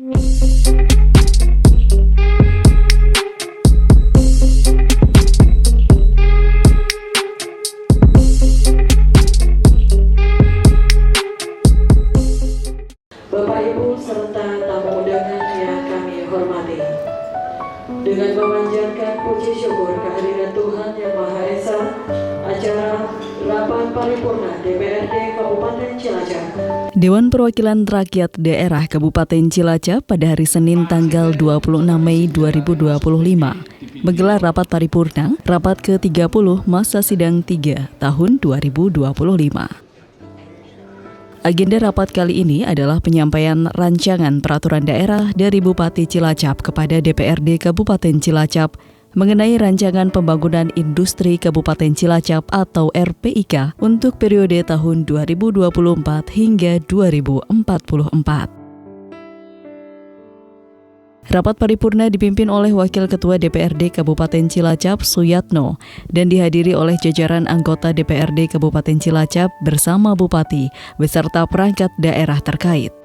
Bapak Ibu serta tamu undangan yang kami hormati, dengan memanjatkan puji syukur kehadiran Tuhan Yang Maha Esa, acara Rapat Paripurna DPRD Kabupaten Cilacap. Dewan Perwakilan Rakyat Daerah Kabupaten Cilacap pada hari Senin tanggal 26 Mei 2025 menggelar rapat paripurna, rapat ke-30 masa sidang 3 tahun 2025. Agenda rapat kali ini adalah penyampaian rancangan peraturan daerah dari Bupati Cilacap kepada DPRD Kabupaten Cilacap mengenai rancangan pembangunan industri Kabupaten Cilacap atau RPIK untuk periode tahun 2024 hingga 2044. Rapat paripurna dipimpin oleh Wakil Ketua DPRD Kabupaten Cilacap, Suyatno, dan dihadiri oleh jajaran anggota DPRD Kabupaten Cilacap bersama Bupati beserta perangkat daerah terkait.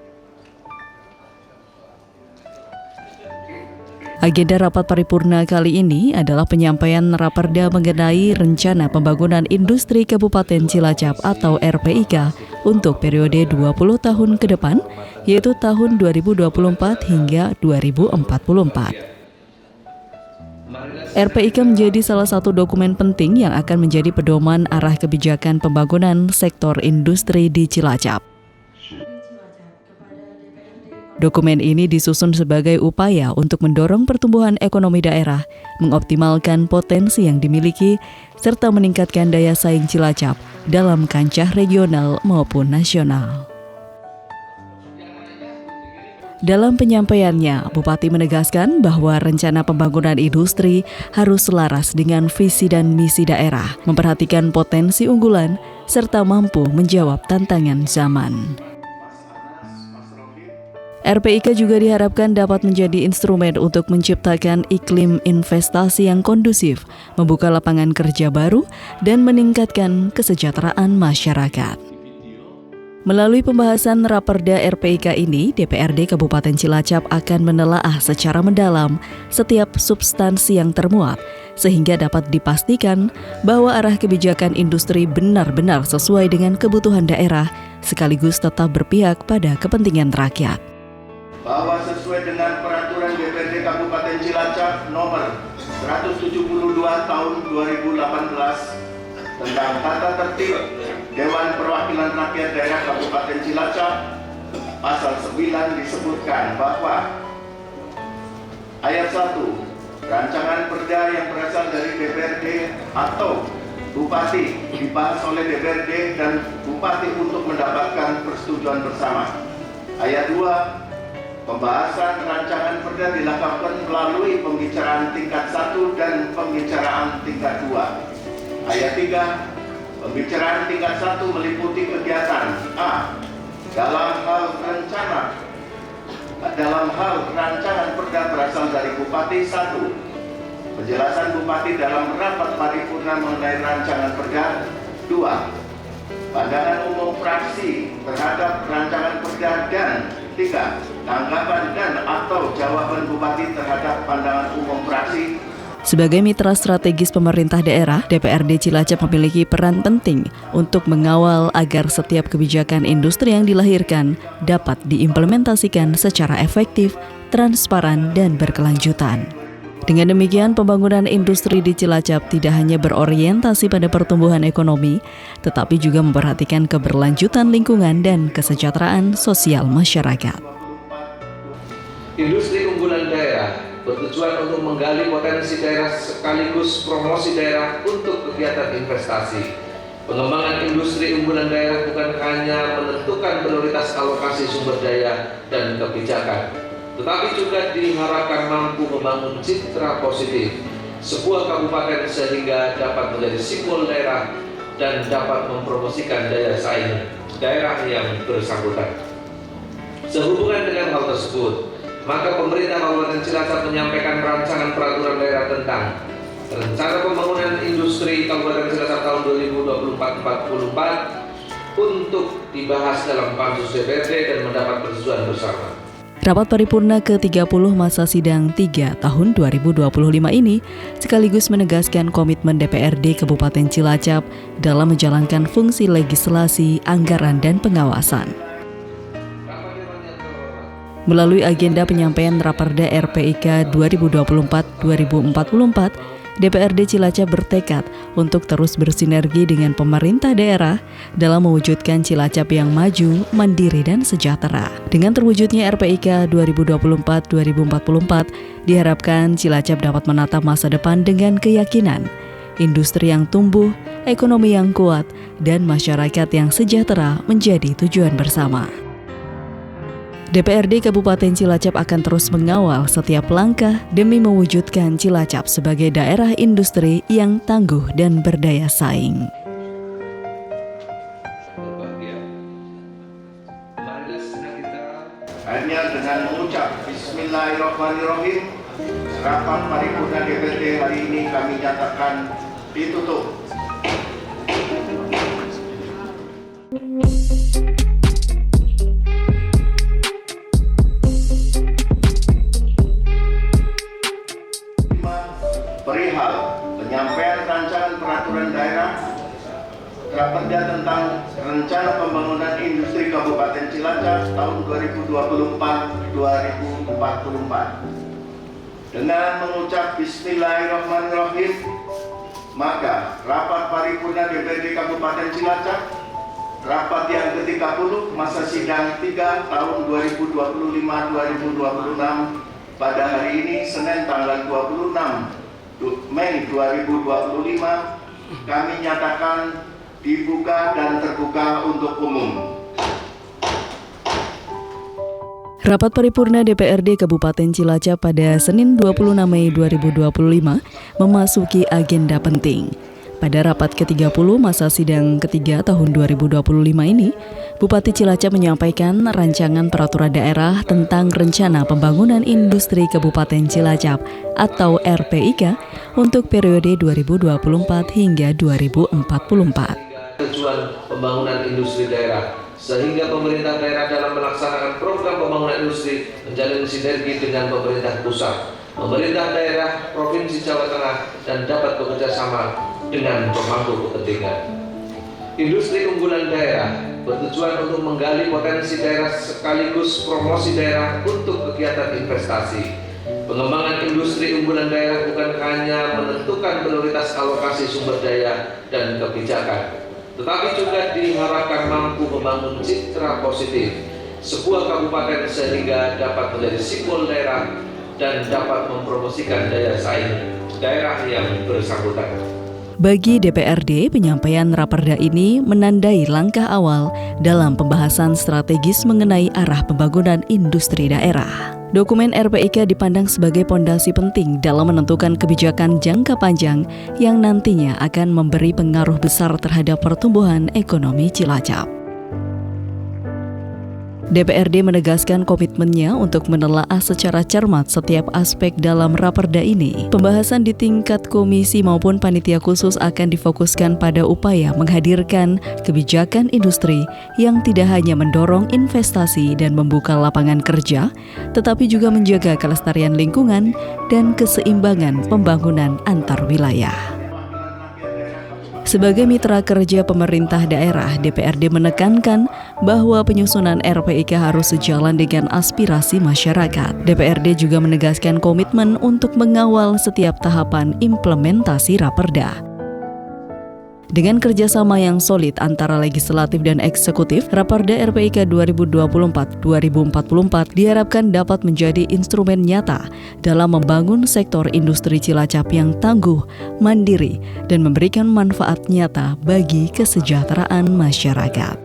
Agenda rapat paripurna kali ini adalah penyampaian raperda mengenai rencana pembangunan industri Kabupaten Cilacap atau RPIK untuk periode 20 tahun ke depan, yaitu tahun 2024 hingga 2044. RPIK menjadi salah satu dokumen penting yang akan menjadi pedoman arah kebijakan pembangunan sektor industri di Cilacap. Dokumen ini disusun sebagai upaya untuk mendorong pertumbuhan ekonomi daerah, mengoptimalkan potensi yang dimiliki, serta meningkatkan daya saing Cilacap dalam kancah regional maupun nasional. Dalam penyampaiannya, Bupati menegaskan bahwa rencana pembangunan industri harus selaras dengan visi dan misi daerah, memperhatikan potensi unggulan, serta mampu menjawab tantangan zaman. RPIK juga diharapkan dapat menjadi instrumen untuk menciptakan iklim investasi yang kondusif, membuka lapangan kerja baru, dan meningkatkan kesejahteraan masyarakat. Melalui pembahasan raperda RPIK ini, DPRD Kabupaten Cilacap akan menelaah secara mendalam setiap substansi yang termuat, sehingga dapat dipastikan bahwa arah kebijakan industri benar-benar sesuai dengan kebutuhan daerah, sekaligus tetap berpihak pada kepentingan rakyat. Bahwa sesuai dengan peraturan DPRD Kabupaten Cilacap nomor 172 tahun 2018 tentang tata tertib Dewan Perwakilan Rakyat Daerah Kabupaten Cilacap, pasal 9 disebutkan bahwa ayat 1, rancangan perda yang berasal dari DPRD atau Bupati dibahas oleh DPRD dan Bupati untuk mendapatkan persetujuan bersama. Ayat 2, pembahasan rancangan perda dilakukan melalui pembicaraan tingkat 1 dan pembicaraan tingkat 2. Ayat 3, pembicaraan tingkat 1 meliputi kegiatan A. Dalam hal rancangan perda berasal dari Bupati 1. Penjelasan Bupati dalam rapat paripurna mengenai rancangan perda. 2. Pandangan umum fraksi terhadap rancangan perda. Dan 3. Tanggapan dan atau jawaban Bupati terhadap pandangan umum fraksi. Sebagai mitra strategis pemerintah daerah, DPRD Cilacap memiliki peran penting untuk mengawal agar setiap kebijakan industri yang dilahirkan dapat diimplementasikan secara efektif, transparan, dan berkelanjutan. Dengan demikian, pembangunan industri di Cilacap tidak hanya berorientasi pada pertumbuhan ekonomi, tetapi juga memperhatikan keberlanjutan lingkungan dan kesejahteraan sosial masyarakat. Industri unggulan daerah bertujuan untuk menggali potensi daerah sekaligus promosi daerah untuk kegiatan investasi. Pengembangan industri unggulan daerah bukan hanya menentukan prioritas alokasi sumber daya dan kebijakan, tetapi juga diharapkan mampu membangun citra positif sebuah kabupaten sehingga dapat menjadi simbol daerah dan dapat mempromosikan daya saing daerah yang bersangkutan. Sehubungan dengan hal tersebut, maka pemerintah Kabupaten Cilacap menyampaikan rancangan peraturan daerah tentang rencana pembangunan industri Kabupaten Cilacap tahun 2024-44 untuk dibahas dalam pansus DPRD dan mendapat persetujuan bersama. Rapat paripurna ke-30 masa sidang 3 tahun 2025 ini sekaligus menegaskan komitmen DPRD Kabupaten Cilacap dalam menjalankan fungsi legislasi, anggaran, dan pengawasan. Melalui agenda penyampaian Raperda RPIK 2024-2044, DPRD Cilacap bertekad untuk terus bersinergi dengan pemerintah daerah dalam mewujudkan Cilacap yang maju, mandiri, dan sejahtera. Dengan terwujudnya RPIK 2024-2044, diharapkan Cilacap dapat menatap masa depan dengan keyakinan, industri yang tumbuh, ekonomi yang kuat, dan masyarakat yang sejahtera menjadi tujuan bersama. DPRD Kabupaten Cilacap akan terus mengawal setiap langkah demi mewujudkan Cilacap sebagai daerah industri yang tangguh dan berdaya saing. Hanya dengan mengucap Bismillahirrahmanirrahim, rapat paripurna DPRD hari ini kami nyatakan ditutup. Perihal penyampaian rancangan peraturan daerah Raperda tentang Rencana Pembangunan Industri Kabupaten Cilacap tahun 2024-2044. Dengan mengucap Bismillahirrahmanirrahim, maka rapat paripurna DPRD Kabupaten Cilacap rapat yang ke-30 masa sidang 3 tahun 2025-2026 pada hari ini Senin tanggal 26 Mei 2025 kami nyatakan dibuka dan terbuka untuk umum. Rapat paripurna DPRD Kabupaten Cilacap pada Senin 26 Mei 2025 memasuki agenda penting. Pada rapat ke-30 masa sidang ketiga tahun 2025 ini, Bupati Cilacap menyampaikan rancangan peraturan daerah tentang Rencana Pembangunan Industri Kabupaten Cilacap atau RPIK untuk periode 2024 hingga 2044. Tujuan pembangunan industri daerah, sehingga pemerintah daerah dalam melaksanakan program pembangunan industri menjalin sinergi dengan pemerintah pusat, pemerintah daerah, Provinsi Jawa Tengah, dan dapat bekerja sama dengan pemangku kepentingan. Industri unggulan daerah bertujuan untuk menggali potensi daerah sekaligus promosi daerah untuk kegiatan investasi. Pengembangan industri unggulan daerah bukan hanya menentukan prioritas alokasi sumber daya dan kebijakan, tetapi juga diharapkan mampu membangun citra positif sebuah kabupaten sehingga dapat menjadi simbol daerah dan dapat mempromosikan daya saing daerah yang bersangkutan. Bagi DPRD, penyampaian Raperda ini menandai langkah awal dalam pembahasan strategis mengenai arah pembangunan industri daerah. Dokumen RPIK dipandang sebagai pondasi penting dalam menentukan kebijakan jangka panjang yang nantinya akan memberi pengaruh besar terhadap pertumbuhan ekonomi Cilacap. DPRD menegaskan komitmennya untuk menelaah secara cermat setiap aspek dalam Raperda ini. Pembahasan di tingkat komisi maupun panitia khusus akan difokuskan pada upaya menghadirkan kebijakan industri yang tidak hanya mendorong investasi dan membuka lapangan kerja, tetapi juga menjaga kelestarian lingkungan dan keseimbangan pembangunan antar wilayah. Sebagai mitra kerja pemerintah daerah, DPRD menekankan bahwa penyusunan RPIK harus sejalan dengan aspirasi masyarakat. DPRD juga menegaskan komitmen untuk mengawal setiap tahapan implementasi Raperda. Dengan kerjasama yang solid antara legislatif dan eksekutif, Raperda RPIK 2024-2044 diharapkan dapat menjadi instrumen nyata dalam membangun sektor industri Cilacap yang tangguh, mandiri, dan memberikan manfaat nyata bagi kesejahteraan masyarakat.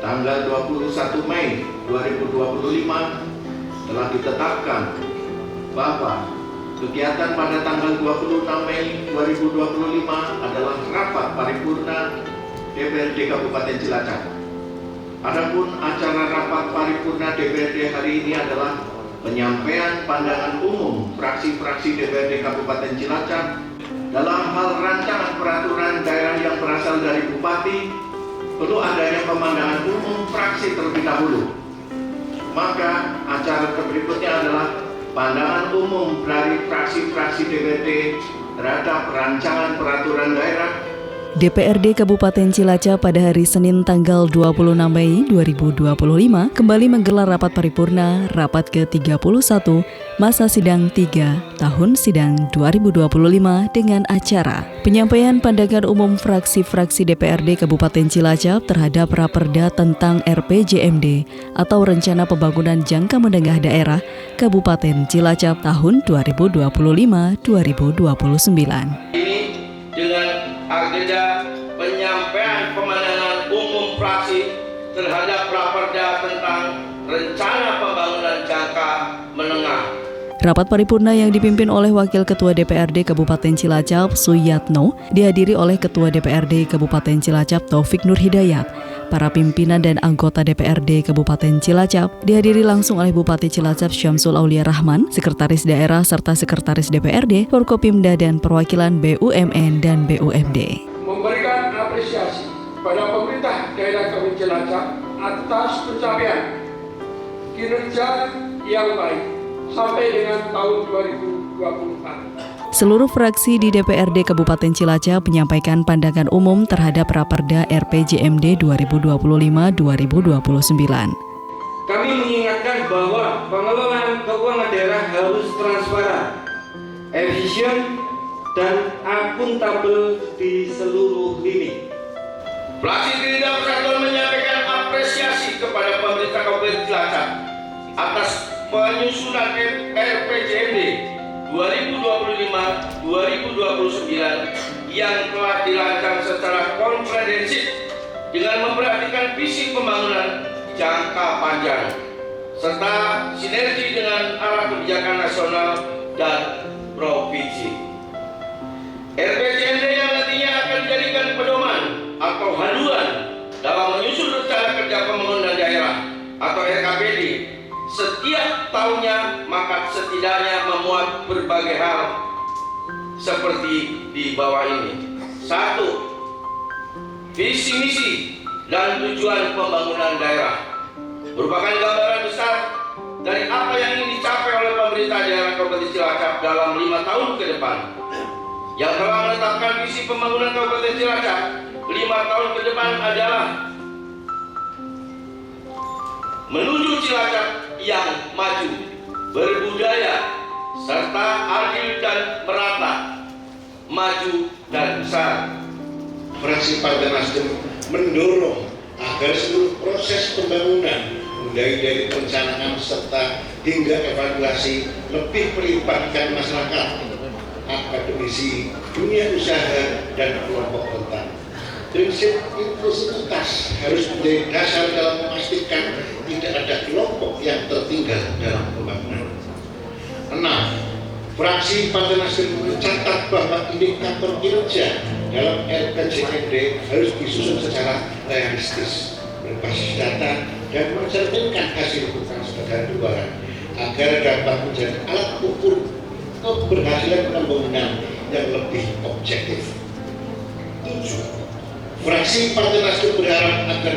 Tanggal 21 Mei 2025 telah ditetapkan bahwa kegiatan pada tanggal 26 Mei 2025 adalah rapat paripurna DPRD Kabupaten Cilacap. Adapun acara rapat paripurna DPRD hari ini adalah penyampaian pandangan umum fraksi-fraksi DPRD Kabupaten Cilacap dalam hal rancangan peraturan daerah yang berasal dari Bupati. Perlu adanya pemandangan umum fraksi terlebih dahulu. Maka acara berikutnya adalah pandangan umum dari fraksi-fraksi DPRD terhadap rancangan peraturan daerah. DPRD Kabupaten Cilacap pada hari Senin tanggal 26 Mei 2025 kembali menggelar rapat paripurna rapat ke-31 masa sidang 3 tahun sidang 2025 dengan acara penyampaian pandangan umum fraksi-fraksi DPRD Kabupaten Cilacap terhadap Raperda tentang RPJMD atau Rencana Pembangunan Jangka Menengah Daerah Kabupaten Cilacap tahun 2025-2029. Dengan agenda penyampaian pemandangan umum fraksi terhadap Raperda tentang Rencana Pembangunan Jangka Menengah. Rapat paripurna yang dipimpin oleh Wakil Ketua DPRD Kabupaten Cilacap, Suyatno, dihadiri oleh Ketua DPRD Kabupaten Cilacap, Taufik Nur Hidayat. Para pimpinan dan anggota DPRD Kabupaten Cilacap dihadiri langsung oleh Bupati Cilacap Syamsul Aulia Rahman, Sekretaris Daerah serta Sekretaris DPRD, Forkopimda dan perwakilan BUMN dan BUMD. Memberikan apresiasi pada pemerintah daerah Kabupaten Cilacap atas pencapaian kinerja yang baik sampai dengan tahun 2024. Seluruh fraksi di DPRD Kabupaten Cilacap menyampaikan pandangan umum terhadap Raperda RPJMD 2025-2029. Kami mengingatkan bahwa pengelolaan keuangan daerah harus transparan, efisien, dan akuntabel di seluruh lini. Fraksi Gerindra Persatuan menyampaikan apresiasi kepada pemerintah Kabupaten Cilacap atas penyusunan RPJMD 2025-2029 yang telah dirancang secara komprehensif dengan memperhatikan visi pembangunan jangka panjang serta sinergi dengan arah kebijakan nasional dan provinsi. RPJMD yang nantinya akan dijadikan pedoman atau haluan dalam menyusun rencana kerja pembangunan daerah atau RKPD setiap tahunnya, maka setidaknya memuat berbagai hal seperti di bawah ini. 1. Visi misi dan tujuan pembangunan daerah merupakan gambaran besar dari apa yang ingin dicapai oleh pemerintah daerah Kabupaten Cilacap dalam 5 tahun ke depan. Yang telah menetapkan visi pembangunan Kabupaten Cilacap 5 tahun ke depan adalah menuju Cilacap yang maju, berbudaya, serta adil dan merata, maju dan besar. Fraksi Partai Nasdem mendorong agar seluruh proses pembangunan mulai dari perencanaan serta hingga evaluasi lebih melibatkan masyarakat, akademisi, dunia usaha, dan kelompok rentan. Prinsip inklusivitas harus menjadi dasar dalam memastikan tidak ada kelompok yang tertinggal dalam pembangunan. 6. Fraksi Partai Nasdem mencatat bahwa indikator kinerja dalam RPJMD harus disusun secara realistis, berbasis data, dan mencerminkan hasil keberhasilan agar dapat menjadi alat ukur keberhasilan pembangunan yang lebih objektif. 7. Fraksi Partai Nasdem berharap agar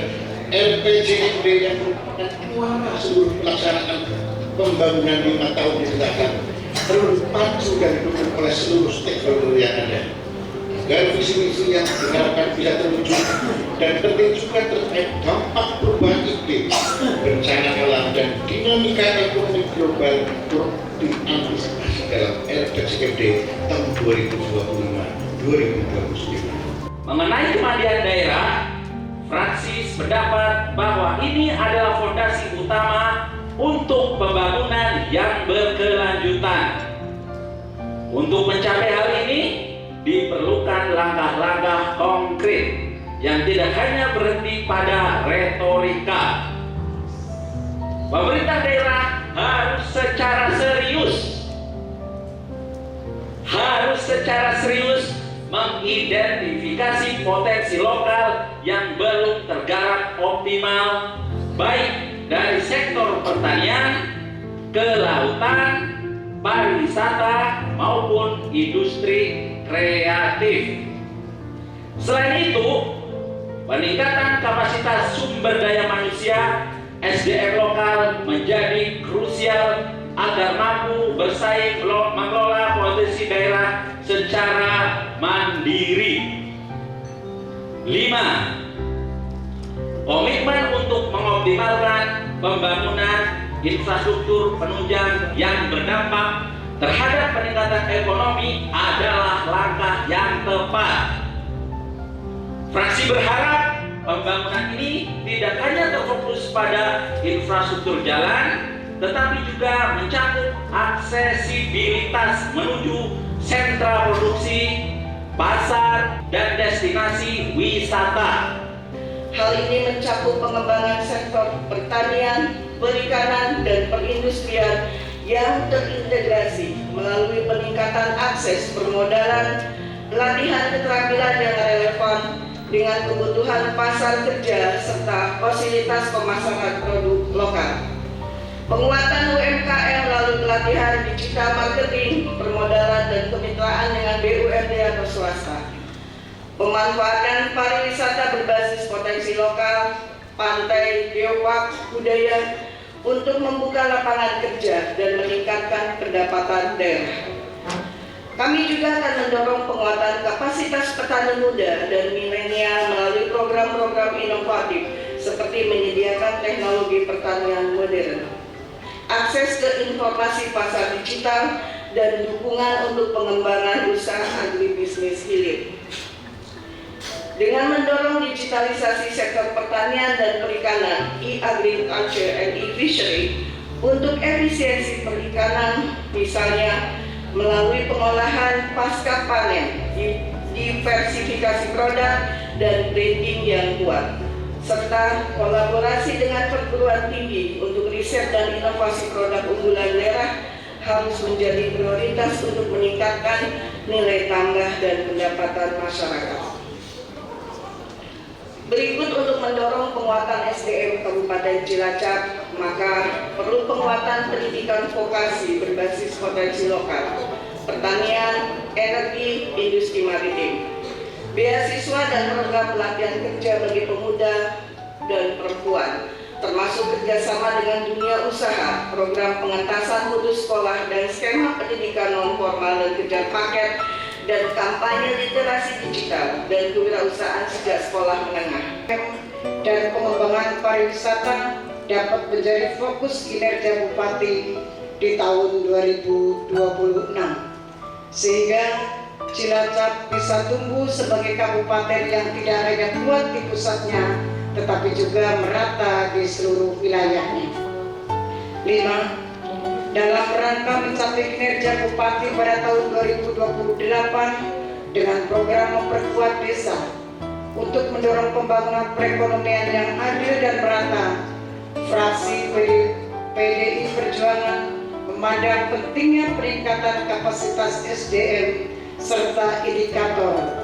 RPJMD yang merupakan muara seluruh pelaksanaan pembangunan 5 tahun ditetapkan terpacu dan didukung oleh seluruh stakeholder yang ada, agar visi misi yang diharapkan bisa terwujud, dan penting juga terkait dampak perubahan iklim, bencana alam, dan dinamika ekonomi global turut diantisipasi dalam RPJMD tahun 2025-2029. Mengenai kemandirian daerah, fraksi sependapat bahwa ini adalah fondasi utama untuk pembangunan yang berkelanjutan. Untuk mencapai hal ini, diperlukan langkah-langkah konkret yang tidak hanya berhenti pada retorika. Pemerintah daerah harus secara serius secara serius mengidentifikasi potensi lokal yang belum tergarap optimal, baik dari sektor pertanian, kelautan, pariwisata, maupun industri kreatif. Selain itu, peningkatan kapasitas sumber daya manusia SDM lokal menjadi krusial agar mampu bersaing mengelola potensi daerah secara mandiri. 5. Komitmen untuk mengoptimalkan pembangunan infrastruktur penunjang yang berdampak terhadap peningkatan ekonomi adalah langkah yang tepat. Fraksi berharap pembangunan ini tidak hanya terfokus pada infrastruktur jalan, tetapi juga mencakup aksesibilitas menuju sentra produksi, pasar, dan destinasi wisata. Hal ini mencakup pengembangan sektor pertanian, perikanan, dan perindustrian yang terintegrasi melalui peningkatan akses permodalan, pelatihan keterampilan yang relevan dengan kebutuhan pasar kerja, serta fasilitas pemasaran produk lokal. Penguatan UMKM melalui pelatihan digital marketing, permodalan, dan kemitraan dengan BUMD atau swasta. Pemanfaatan pariwisata berbasis potensi lokal, pantai, geopark, budaya untuk membuka lapangan kerja dan meningkatkan pendapatan daerah. Kami juga akan mendorong penguatan kapasitas petani muda dan milenial melalui program-program inovatif seperti menyediakan teknologi pertanian modern, akses ke informasi pasar digital, dan dukungan untuk pengembangan usaha agribisnis hilir. Dengan mendorong digitalisasi sektor pertanian dan perikanan, e-agriculture and e-fishery untuk efisiensi perikanan, misalnya melalui pengolahan pasca panen, diversifikasi produk, dan branding yang kuat, serta kolaborasi dengan perguruan tinggi untuk riset dan inovasi produk unggulan daerah harus menjadi prioritas untuk meningkatkan nilai tambah dan pendapatan masyarakat. Berikut untuk mendorong penguatan SDM Kabupaten Cilacap, maka perlu penguatan pendidikan vokasi berbasis potensi lokal, pertanian, energi, industri maritim, beasiswa dan program pelatihan kerja bagi pemuda dan perempuan, termasuk kerjasama dengan dunia usaha, program pengentasan putus sekolah dan skema pendidikan non formal dan kejar paket, dan kampanye literasi digital dan kewirausahaan sejak sekolah menengah. Dan pengembangan pariwisata dapat menjadi fokus kinerja Bupati di tahun 2026, sehingga Cilacap bisa tumbuh sebagai kabupaten yang tidak hanya kuat di pusatnya, tetapi juga merata di seluruh wilayahnya. 5. Dalam rangka mencapai kinerja Bupati pada tahun 2028 dengan program memperkuat desa untuk mendorong pembangunan perekonomian yang adil dan merata, fraksi PDI Perjuangan memandang pentingnya peningkatan kapasitas SDM serta indikator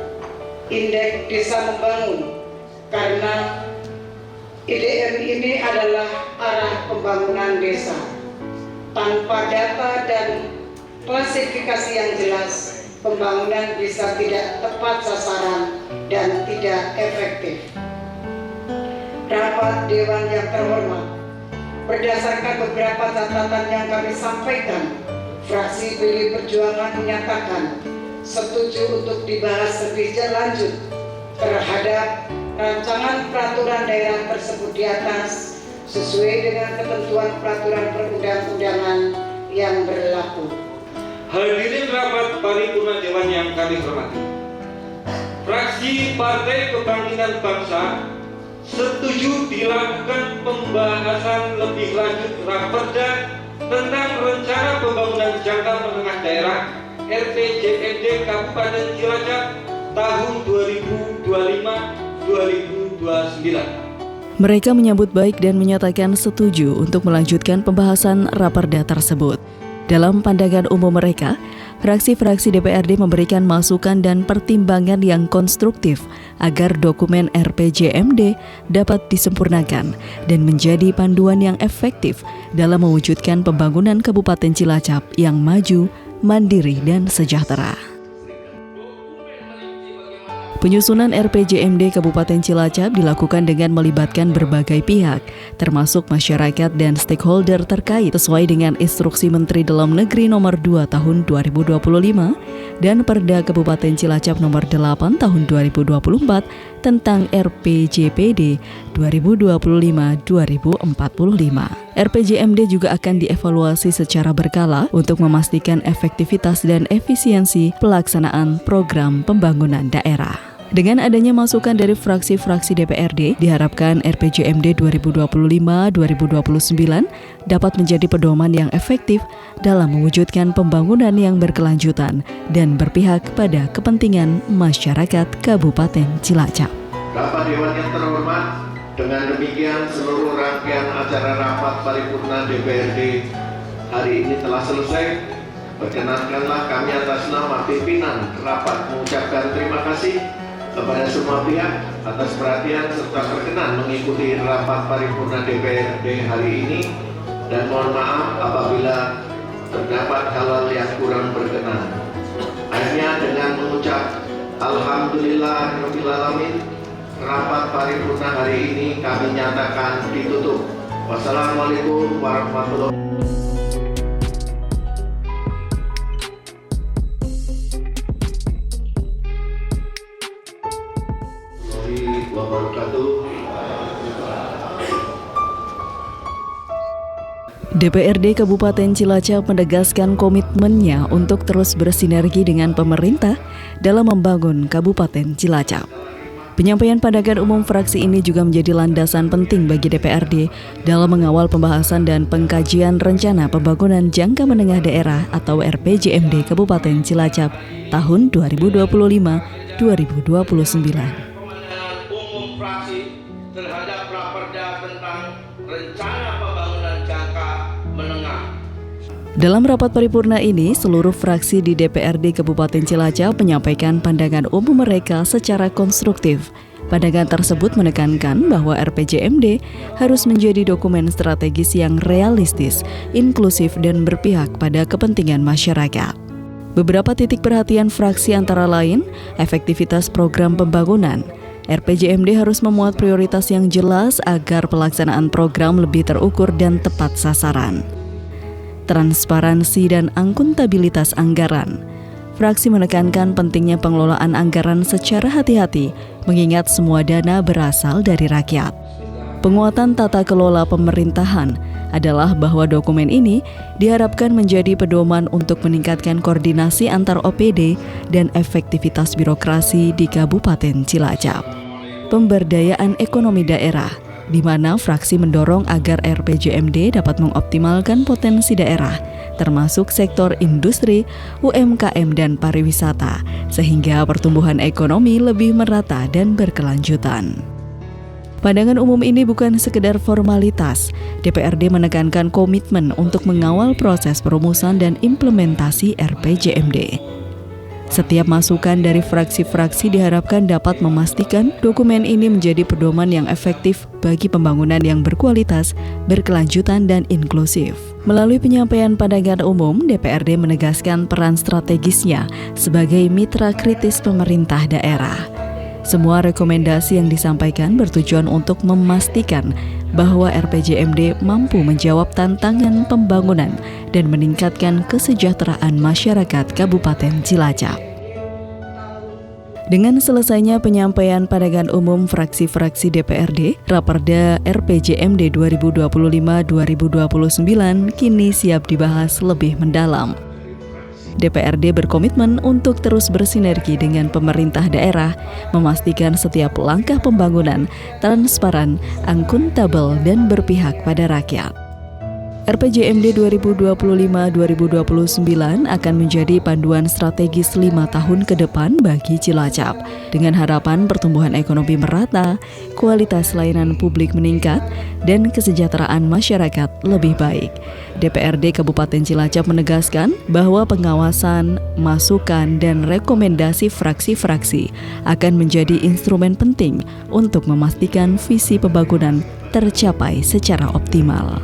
indeks desa membangun, karena IDM ini adalah arah pembangunan desa. Tanpa data dan klasifikasi yang jelas, pembangunan bisa tidak tepat sasaran dan tidak efektif. Rapat Dewan yang terhormat, berdasarkan beberapa catatan yang kami sampaikan, fraksi PDI Perjuangan menyatakan setuju untuk dibahas lebih lanjut terhadap rancangan peraturan daerah tersebut di atas sesuai dengan ketentuan peraturan perundang-undangan yang berlaku. Hadirin rapat paripurna Dewan yang kami hormati, fraksi Partai Kebangkitan Bangsa setuju dilakukan pembahasan lebih lanjut Raperda tentang rencana pembangunan jangka menengah daerah RPJMD Kabupaten Cilacap tahun 2025-2029. Mereka menyambut baik dan menyatakan setuju untuk melanjutkan pembahasan Raperda tersebut. Dalam pandangan umum mereka, Fraksi-fraksi DPRD memberikan masukan dan pertimbangan yang konstruktif agar dokumen RPJMD dapat disempurnakan dan menjadi panduan yang efektif dalam mewujudkan pembangunan Kabupaten Cilacap yang maju, mandiri, dan sejahtera. Penyusunan RPJMD Kabupaten Cilacap dilakukan dengan melibatkan berbagai pihak, termasuk masyarakat dan stakeholder terkait sesuai dengan Instruksi Menteri Dalam Negeri Nomor 2 Tahun 2025 dan Perda Kabupaten Cilacap Nomor 8 Tahun 2024 tentang RPJPD 2025-2045. RPJMD juga akan dievaluasi secara berkala untuk memastikan efektivitas dan efisiensi pelaksanaan program pembangunan daerah. Dengan adanya masukan dari fraksi-fraksi DPRD, diharapkan RPJMD 2025-2029 dapat menjadi pedoman yang efektif dalam mewujudkan pembangunan yang berkelanjutan dan berpihak pada kepentingan masyarakat Kabupaten Cilacap. Bapak Dewan yang terhormat, dengan demikian seluruh rangkaian acara rapat paripurna DPRD hari ini telah selesai. Perkenankanlah kami atas nama pimpinan rapat mengucapkan terima kasih kepada semua pihak atas perhatian serta berkenan mengikuti rapat paripurna DPRD hari ini, dan mohon maaf apabila terdapat hal-hal yang kurang berkenan. Akhirnya dengan mengucap Alhamdulillahirabbil alamin, rapat paripurna hari ini kami nyatakan ditutup. Wassalamualaikum warahmatullahi wabarakatuh. DPRD Kabupaten Cilacap menegaskan komitmennya untuk terus bersinergi dengan pemerintah dalam membangun Kabupaten Cilacap. Penyampaian pandangan umum fraksi ini juga menjadi landasan penting bagi DPRD dalam mengawal pembahasan dan pengkajian rencana pembangunan jangka menengah daerah atau RPJMD Kabupaten Cilacap tahun 2025-2029. Terhadap Raperda tentang rencana pembangunan jangka menengah. Dalam rapat paripurna ini, seluruh fraksi di DPRD Kabupaten Cilacap menyampaikan pandangan umum mereka secara konstruktif. Pandangan tersebut menekankan bahwa RPJMD harus menjadi dokumen strategis yang realistis, inklusif, dan berpihak pada kepentingan masyarakat. Beberapa titik perhatian fraksi antara lain, efektivitas program pembangunan. RPJMD harus memuat prioritas yang jelas agar pelaksanaan program lebih terukur dan tepat sasaran. Transparansi dan akuntabilitas anggaran. Fraksi menekankan pentingnya pengelolaan anggaran secara hati-hati, mengingat semua dana berasal dari rakyat. Penguatan tata kelola pemerintahan adalah bahwa dokumen ini diharapkan menjadi pedoman untuk meningkatkan koordinasi antar OPD dan efektivitas birokrasi di Kabupaten Cilacap. Pemberdayaan ekonomi daerah, di mana fraksi mendorong agar RPJMD dapat mengoptimalkan potensi daerah, termasuk sektor industri, UMKM, dan pariwisata, sehingga pertumbuhan ekonomi lebih merata dan berkelanjutan. Pandangan umum ini bukan sekedar formalitas. DPRD menekankan komitmen untuk mengawal proses perumusan dan implementasi RPJMD. Setiap masukan dari fraksi-fraksi diharapkan dapat memastikan dokumen ini menjadi pedoman yang efektif bagi pembangunan yang berkualitas, berkelanjutan, dan inklusif. Melalui penyampaian pandangan umum, DPRD menegaskan peran strategisnya sebagai mitra kritis pemerintah daerah. Semua rekomendasi yang disampaikan bertujuan untuk memastikan bahwa RPJMD mampu menjawab tantangan pembangunan dan meningkatkan kesejahteraan masyarakat Kabupaten Cilacap. Dengan selesainya penyampaian pandangan umum fraksi-fraksi DPRD, Raperda RPJMD 2025-2029 kini siap dibahas lebih mendalam. DPRD berkomitmen untuk terus bersinergi dengan pemerintah daerah, memastikan setiap langkah pembangunan transparan, akuntabel, dan berpihak pada rakyat. RPJMD 2025-2029 akan menjadi panduan strategis 5 tahun ke depan bagi Cilacap, dengan harapan pertumbuhan ekonomi merata, kualitas layanan publik meningkat, dan kesejahteraan masyarakat lebih baik. DPRD Kabupaten Cilacap menegaskan bahwa pengawasan, masukan, dan rekomendasi fraksi-fraksi akan menjadi instrumen penting untuk memastikan visi pembangunan tercapai secara optimal.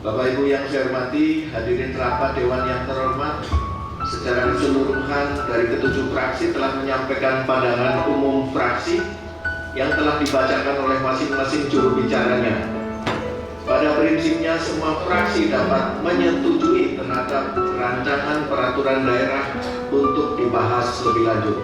Bapak Ibu yang saya hormati, hadirin rapat Dewan yang terhormat, secara keseluruhan dari ketujuh fraksi telah menyampaikan pandangan umum fraksi yang telah dibacakan oleh masing-masing juru bicaranya. Pada prinsipnya semua fraksi dapat menyetujui terhadap rancangan peraturan daerah untuk dibahas lebih lanjut.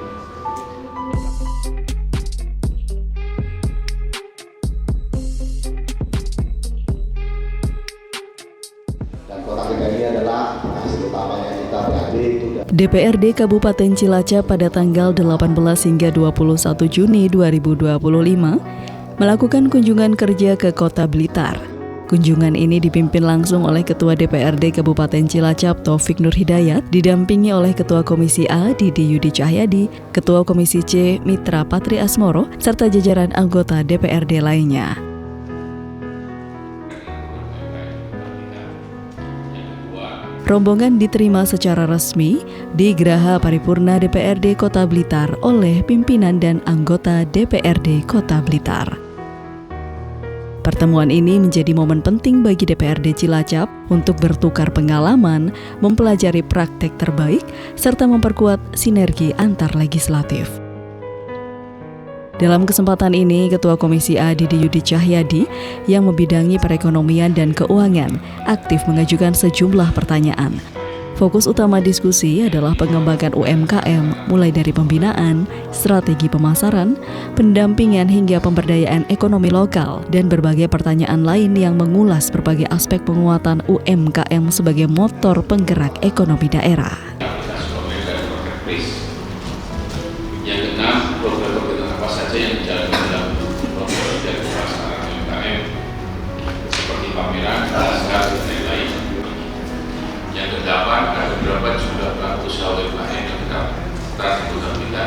DPRD Kabupaten Cilacap pada tanggal 18 hingga 21 Juni 2025 melakukan kunjungan kerja ke Kota Blitar. Kunjungan ini dipimpin langsung oleh Ketua DPRD Kabupaten Cilacap Taufik Nur Hidayat, didampingi oleh Ketua Komisi A Didi Yudi Cahyadi, Ketua Komisi C Mitra Patri Asmoro, serta jajaran anggota DPRD lainnya. Rombongan diterima secara resmi di Geraha Paripurna DPRD Kota Blitar oleh pimpinan dan anggota DPRD Kota Blitar. Pertemuan ini menjadi momen penting bagi DPRD Cilacap untuk bertukar pengalaman, mempelajari praktek terbaik, serta memperkuat sinergi antar legislatif. Dalam kesempatan ini, Ketua Komisi A Didi Yudi Cahyadi yang membidangi perekonomian dan keuangan aktif mengajukan sejumlah pertanyaan. Fokus utama diskusi adalah pengembangan UMKM mulai dari pembinaan, strategi pemasaran, pendampingan hingga pemberdayaan ekonomi lokal, dan berbagai pertanyaan lain yang mengulas berbagai aspek penguatan UMKM sebagai motor penggerak ekonomi daerah. Yang keenam, program-program apa saja yang dijalankan dalam program dan pelaksanaan UMKM seperti pameran, pasar, dan lain-lain. Yang kedelapan, ada beberapa jumlah pelaku usaha UMKM yang terdapat di kita.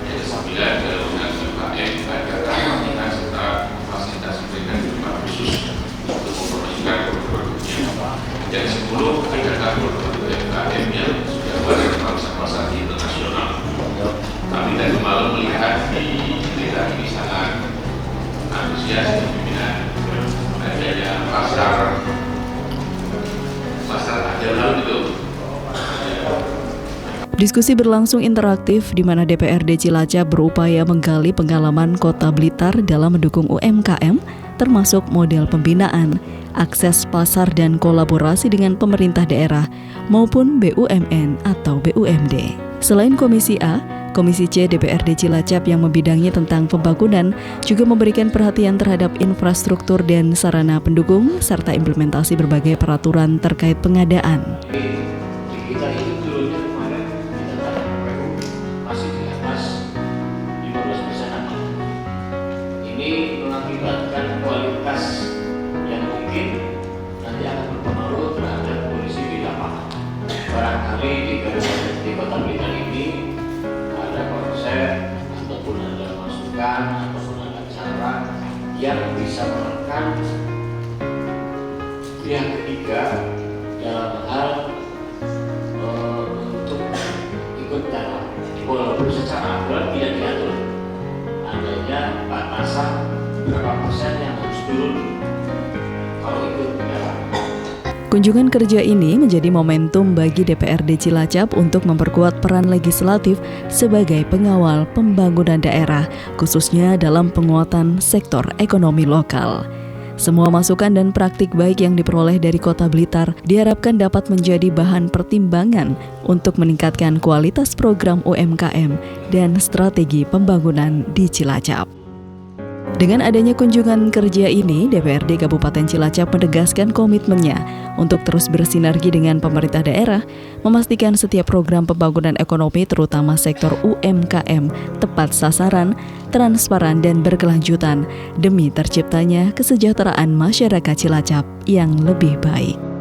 Yang kesembilan, dalam undang UMKM ada pelatihan serta fasilitas memberikan tempat khusus untuk mempromosikan produk-produknya. Yang 10, ada produk UMKM yang sudah berada di pasar internasional. Kami tadi malam melihat di daerah ini sangat antusias dan pimpinan adanya pasar nasional itu. Diskusi berlangsung interaktif di mana DPRD Cilacap berupaya menggali pengalaman Kota Blitar dalam mendukung UMKM, termasuk model pembinaan, akses pasar dan kolaborasi dengan pemerintah daerah maupun BUMN atau BUMD. Selain Komisi A, Komisi C DPRD Cilacap yang membidangi tentang pembangunan juga memberikan perhatian terhadap infrastruktur dan sarana pendukung serta implementasi berbagai peraturan terkait pengadaan. Kita itu turunnya kemarin kita dapat masih di atas 15%. Ini mengakibatkan kualitas yang mungkin nanti akan berpengaruh terhadap kondisi di lapangan. Barangkali di Kota Blitar ini ada konsep ataupun ada masukan ataupun ada cara yang bisa menekan pihak ketiga dalam hal untuk ikut dalam, walaupun secara aturan tidak diatur adanya batasan berapa persen yang harus turun kalau ikut dalam. Kunjungan kerja ini menjadi momentum bagi DPRD Cilacap untuk memperkuat peran legislatif sebagai pengawal pembangunan daerah, khususnya dalam penguatan sektor ekonomi lokal. Semua masukan dan praktik baik yang diperoleh dari Kota Blitar diharapkan dapat menjadi bahan pertimbangan untuk meningkatkan kualitas program UMKM dan strategi pembangunan di Cilacap. Dengan adanya kunjungan kerja ini, DPRD Kabupaten Cilacap menegaskan komitmennya untuk terus bersinergi dengan pemerintah daerah, memastikan setiap program pembangunan ekonomi terutama sektor UMKM tepat sasaran, transparan dan berkelanjutan demi terciptanya kesejahteraan masyarakat Cilacap yang lebih baik.